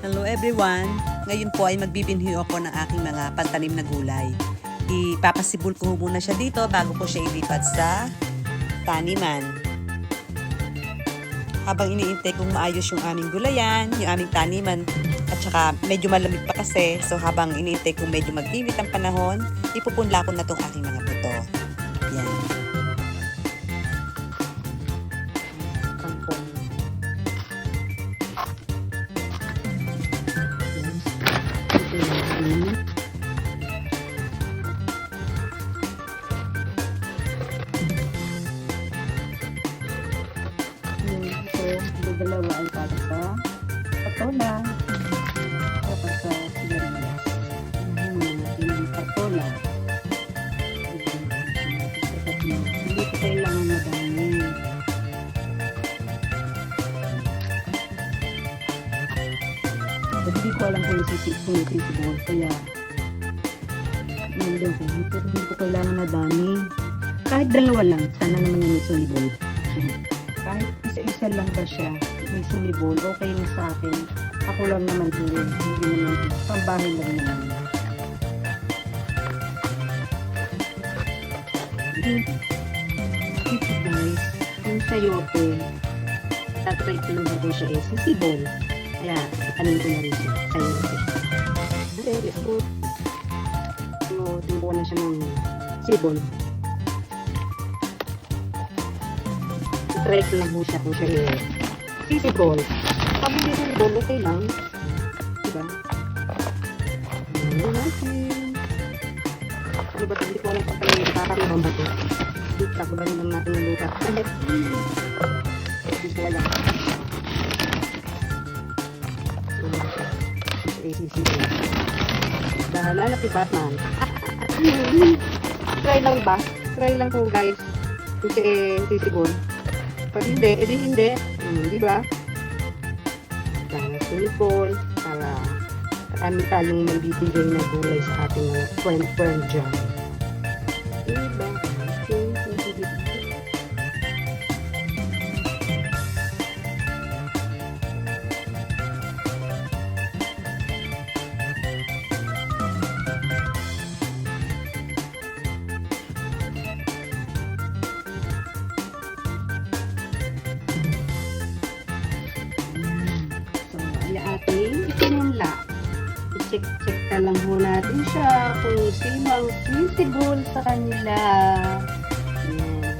Hello everyone! Ngayon po ay magbibinhi ako ng aking mga pantanim na gulay. Ipapasibol ko muna siya dito bago ko siya ilipat sa taniman. Habang iniintay kong maayos yung aming gulayan, yung aming taniman, at saka medyo malamig pa kasi, so habang iniintay kong medyo mag-init ang panahon, ipupunla ko na tong aking mga buto. Yan. Kangkong. Dalawa ay para sa patola, para sa sigarilyas. Yung patola. Hindi ko kailangan na dami. Hindi ko alam kung sisibol, kaya nandun ko. Pero hindi ko kailangan na dami. Kahit dalawa lang, sana naman yung sumibol. Kahit isa-isa lang ba siya, may sumibol, okay na sa akin. Ako lang naman hindi naman, pambahay lang naman. Ito guys, yung sayote, tatry ko lang ko siya eh, sisibol. Kaya, anin ko na rin siya, sayote. Very good. So, tumbo na siya ng sibol. Try ko lang po siya kung siya eh. Sisibol. Pag hindi sisibol, okay lang. Diba? Ano natin? Ano ba? Hindi ko alam kung tayo nakakariwan ba ito? Tagulan lang natin yung lupa. Hindi ko alam. Sisibol. Bahala na si Batman. Try lang ba? Try lang po guys. Kung siya eh sisibol. Pag hindi, edi hindi. Di ba? Dahil sinipol para kami tayong magbibigay ng gulay sa ating mga friend dyan. Diba? Ating itinula. I-check na lang po natin siya kung sino ang sisibol sa kanila. Yan.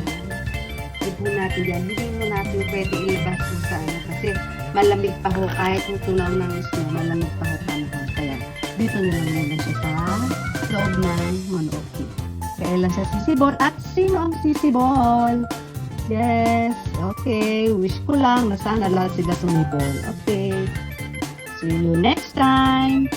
Ibo natin yan. Hindi mo natin pwede ilabas kung saan kasi malamig pa ho kahit kung tunaw ng snow, malamig pa ho panahon. Kaya dito na lang muna siya sa loob ng monooki. Kaya lang siya sisibol at sino ang sisibol? Yes. Okay. Wish ko lang na sana lahat sila sumibol. Okay. See you next time.